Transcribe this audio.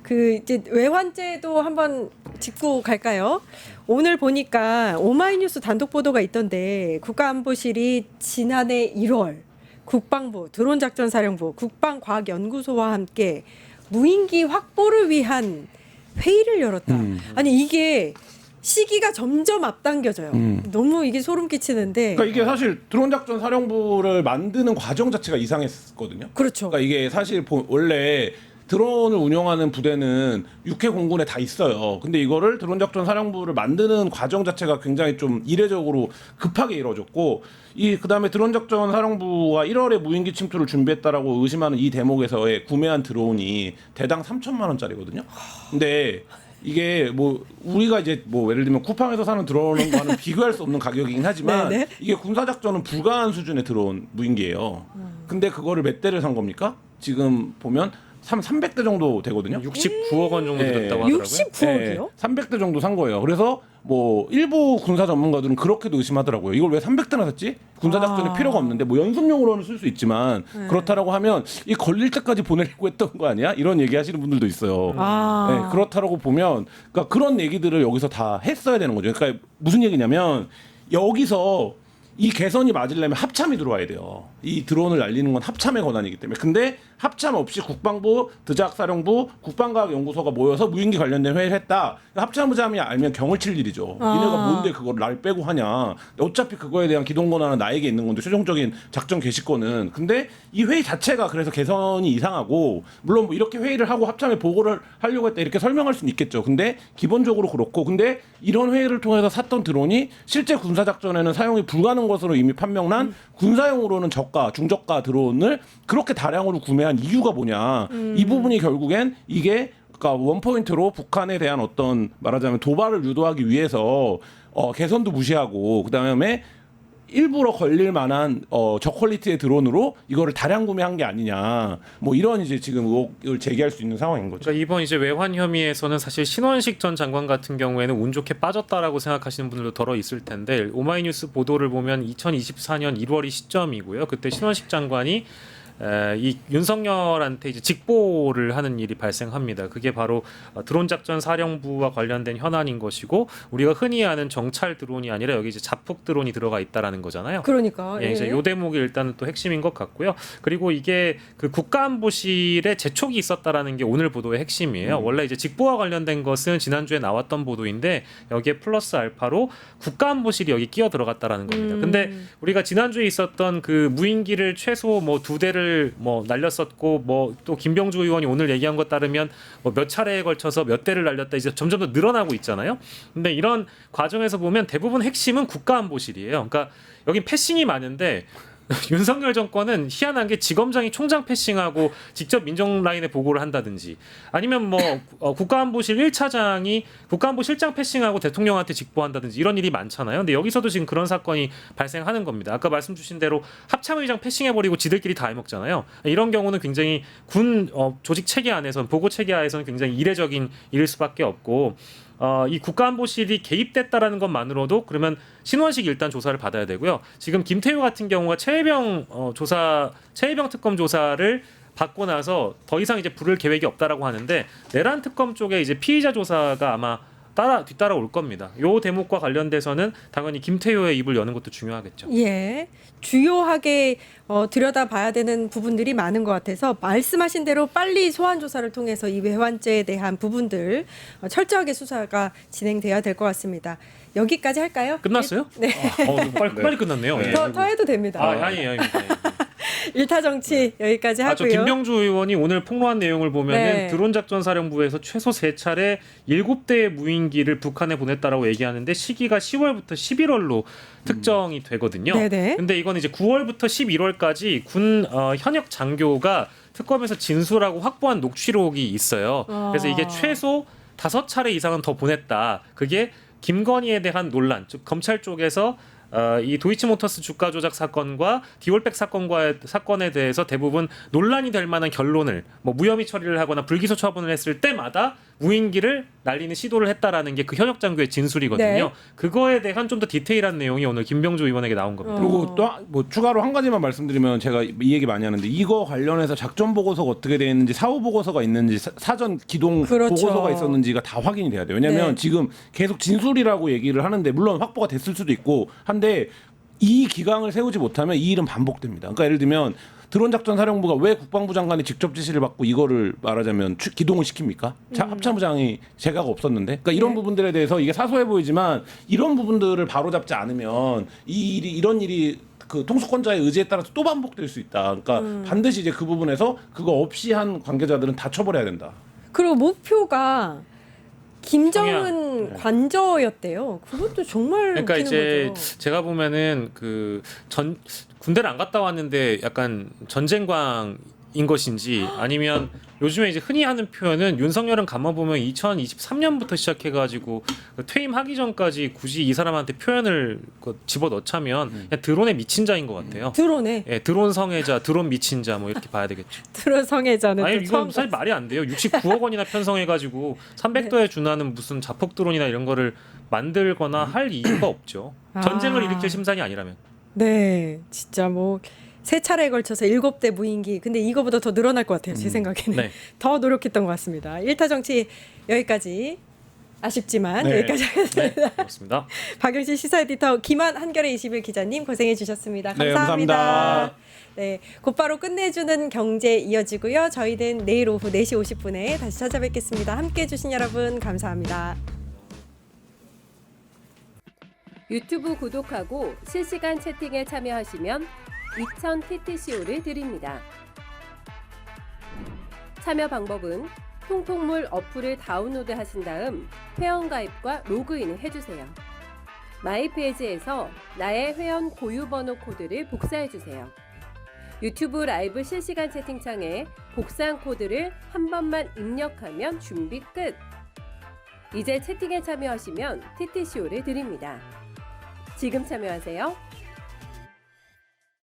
그 이제 외환죄도 한번 짚고 갈까요? 오늘 보니까 오마이뉴스 단독 보도가 있던데 국가안보실이 지난해 1월 국방부, 드론작전사령부, 국방과학연구소와 함께 무인기 확보를 위한 회의를 열었다. 아니 이게 시기가 점점 앞당겨져요. 너무 이게 소름 끼치는데. 그러니까 이게 사실 드론 작전 사령부를 만드는 과정 자체가 이상했거든요. 그렇죠. 그러니까 이게 사실 원래 드론을 운영하는 부대는 육해 공군에 다 있어요. 근데 이거를 드론 작전 사령부를 만드는 과정 자체가 굉장히 좀 이례적으로 급하게 이루어졌고, 이 그다음에 드론 작전 사령부가 1월에 무인기 침투를 준비했다라고 의심하는 이 대목에서의 구매한 드론이 대당 3천만 원짜리거든요. 근데 이게 뭐 우리가 이제 뭐 예를 들면 쿠팡에서 사는 드론과는 비교할 수 없는 가격이긴 하지만 네네. 이게 군사작전은 불가한 수준의 드론 무인기예요. 근데 그거를 몇 대를 산 겁니까? 지금 보면 300대 정도 되거든요. 69억 원 정도 네. 들었다고 하더라고요. 69억이요? 300대 정도 산 거예요. 그래서 뭐 일부 군사 전문가들은 그렇게도 의심하더라고요. 이걸 왜 300대나 샀지? 군사 작전에 필요가 없는데 뭐 연습용으로는 쓸 수 있지만 그렇다라고 하면 이 걸릴 때까지 보내려고 했던 거 아니야? 이런 얘기하시는 분들도 있어요. 네, 그렇다라고 보면 그러니까 그런 얘기들을 여기서 다 했어야 되는 거죠. 그러니까 무슨 얘기냐면 여기서 이 개선이 맞으려면 합참이 들어와야 돼요. 이 드론을 날리는 건 합참의 권한이기 때문에. 근데 합참 없이 국방부, 드작사령부, 국방과학연구소가 모여서 무인기 관련된 회의를 했다. 합참의장이 알면 경을 칠 일이죠. 니네가 뭔데 그걸 날 빼고 하냐. 어차피 그거에 대한 기동 권한은 나에게 있는 건데 최종적인 작전 개시권은. 근데 이 회의 자체가 그래서 개선이 이상하고, 물론 뭐 이렇게 회의를 하고 합참에 보고를 하려고 했다 이렇게 설명할 수는 있겠죠. 근데 기본적으로 그렇고, 근데 이런 회의를 통해서 샀던 드론이 실제 군사작전에는 사용이 불가능한 것으로 이미 판명난 군사용으로는 저가, 중저가 드론을 그렇게 다량으로 구매한 이유가 뭐냐. 이 부분이 결국엔 이게 그러니까 원포인트로 북한에 대한 어떤 말하자면 도발을 유도하기 위해서 개선도 무시하고 그다음에 일부러 걸릴 만한 저퀄리티의 드론으로 이거를 다량 구매한 게 아니냐. 뭐 이런 이제 지금 의혹을 제기할 수 있는 상황인 거죠. 그러니까 이번 이제 외환 혐의에서는 사실 신원식 전 장관 같은 경우에는 운 좋게 빠졌다라고 생각하시는 분들도 덜어 있을 텐데, 오마이뉴스 보도를 보면 2024년 1월이 시점이고요. 그때 신원식 장관이 이 윤석열한테 이제 직보를 하는 일이 발생합니다. 그게 바로 드론 작전 사령부와 관련된 현안인 것이고, 우리가 흔히 아는 정찰 드론이 아니라 여기 이제 자폭 드론이 들어가 있다라는 거잖아요. 그러니까. 예, 이제 요 대목이 일단은 또 핵심인 것 같고요. 그리고 이게 그 국가안보실에 재촉이 있었다라는 게 오늘 보도의 핵심이에요. 원래 이제 직보와 관련된 것은 지난주에 나왔던 보도인데 여기에 플러스 알파로 국가안보실이 여기 끼어 들어갔다라는 겁니다. 근데 우리가 지난주에 있었던 그 무인기를 최소 뭐 2대를 뭐 날렸었고, 뭐 또 김병주 의원이 오늘 얘기한 것 따르면 뭐 몇 차례에 걸쳐서 몇 대를 날렸다, 이제 점점 더 늘어나고 있잖아요. 근데 이런 과정에서 보면 대부분 핵심은 국가안보실이에요. 그러니까 여기 패싱이 많은데 윤석열 정권은 희한한 게 지검장이 총장 패싱하고 직접 민정 라인에 보고를 한다든지, 아니면 뭐 국가안보실 1차장이 국가안보 실장 패싱하고 대통령한테 직보한다든지 이런 일이 많잖아요. 근데 여기서도 지금 그런 사건이 발생하는 겁니다. 아까 말씀 주신 대로 합참의장 패싱해버리고 지들끼리 다 해먹잖아요. 이런 경우는 굉장히 군 조직 체계 안에서는, 보고 체계 하에서는 굉장히 이례적인 일일 수밖에 없고, 이 국가안보실이 개입됐다라는 것만으로도 그러면 신원식 일단 조사를 받아야 되고요. 지금 김태효 같은 경우가 최혜병 특검 조사를 받고 나서 더 이상 이제 부를 계획이 없다라고 하는데, 내란 특검 쪽에 이제 피의자 조사가 아마 뒤따라 올 겁니다. 요 대목과 관련돼서는 당연히 김태효의 입을 여는 것도 중요하겠죠. 예. 주요하게 들여다봐야 되는 부분들이 많은 것 같아서 말씀하신 대로 빨리 소환 조사를 통해서 이 외환죄에 대한 부분들 철저하게 수사가 진행돼야 될 것 같습니다. 여기까지 할까요? 끝났어요? 네. 빨리 끝났네요. 예. 더 해도 됩니다. 아니에요. 일타 정치 여기까지 하고요. 저 김병주 의원이 오늘 폭로한 내용을 보면은 네. 드론 작전 사령부에서 최소 3차례 7대의 무인기를 북한에 보냈다라고 얘기하는데 시기가 10월부터 11월로 특정이 되거든요. 네네. 근데 이건 이제 9월부터 11월까지 군 현역 장교가 특검에서 진술하고 확보한 녹취록이 있어요. 그래서 이게 최소 5차례 이상은 더 보냈다. 그게 김건희에 대한 논란, 즉 검찰 쪽에서 이 도이치모터스 주가 조작 사건과 디올백 사건에 대해서 대부분 논란이 될 만한 결론을 뭐 무혐의 처리를 하거나 불기소 처분을 했을 때마다 무인기를 날리는 시도를 했다라는 게 그 현역 장교의 진술이거든요. 네. 그거에 대한 좀 더 디테일한 내용이 오늘 김병조 의원에게 나온 겁니다. 그리고 또 뭐 추가로 한 가지만 말씀드리면 제가 이 얘기 많이 하는데 이거 관련해서 작전 보고서가 어떻게 되어 있는지 사후 보고서가 있는지 사전 기동 그렇죠. 보고서가 있었는지가 다 확인이 돼야 돼요. 왜냐하면 네. 지금 계속 진술이라고 얘기를 하는데 물론 확보가 됐을 수도 있고 한데 이 기강을 세우지 못하면 이 일은 반복됩니다. 그러니까 예를 들면 드론 작전 사령부가 왜 국방부 장관이 직접 지시를 받고 이거를 말하자면 기동을 시킵니까? 합참부장이 제가가 없었는데. 그러니까 이런 네. 부분들에 대해서 이게 사소해 보이지만 이런 부분들을 바로잡지 않으면 이 일이 이런 일이 그 통수권자의 의지에 따라서 또 반복될 수 있다. 그러니까 반드시 이제 그 부분에서 그거 없이 한 관계자들은 다 처벌해야 된다. 그리고 목표가 김정은 네. 관저였대요. 그것도 정말 그러니까 웃기는 이제 거죠. 제가 보면은 군대를 안 갔다 왔는데 약간 전쟁광인 것인지 아니면 요즘에 이제 흔히 하는 표현은 윤석열은 가만 보면 2023년부터 시작해가지고 퇴임하기 전까지 굳이 이 사람한테 표현을 집어 넣자면 그냥 드론에 미친 자인 것 같아요. 드론에 예, 드론 성애자, 드론 미친 자 뭐 이렇게 봐야 되겠죠. 드론 성애자는 아니 또 이건 처음 사실 말이 안 돼요. 69억 원이나 편성해가지고 300도에 준하는 무슨 자폭 드론이나 이런 거를 만들거나 할 이유가 없죠. 아. 전쟁을 일으킬 심산이 아니라면. 네, 진짜 뭐 세 차례에 걸쳐서 7대 무인기. 근데 이거보다 더 늘어날 것 같아요. 제 생각에는. 네. 더 노력했던 것 같습니다. 1타 정치 여기까지 아쉽지만 네. 여기까지 하겠습니다. 네, 그렇습니다. 박영신 시사 에디터 김한 한겨레 21 기자님 고생해 주셨습니다. 네, 감사합니다. 감사합니다. 네, 곧바로 끝내주는 경제 이어지고요. 저희는 내일 오후 4시 50분에 다시 찾아뵙겠습니다. 함께해 주신 여러분 감사합니다. 유튜브 구독하고 실시간 채팅에 참여하시면 2000 TTCO를 드립니다. 참여 방법은 통통물 어플을 다운로드 하신 다음 회원가입과 로그인을 해주세요. 마이페이지에서 나의 회원 고유번호 코드를 복사해주세요. 유튜브 라이브 실시간 채팅창에 복사한 코드를 한 번만 입력하면 준비 끝! 이제 채팅에 참여하시면 TTCO를 드립니다. 지금 참여하세요.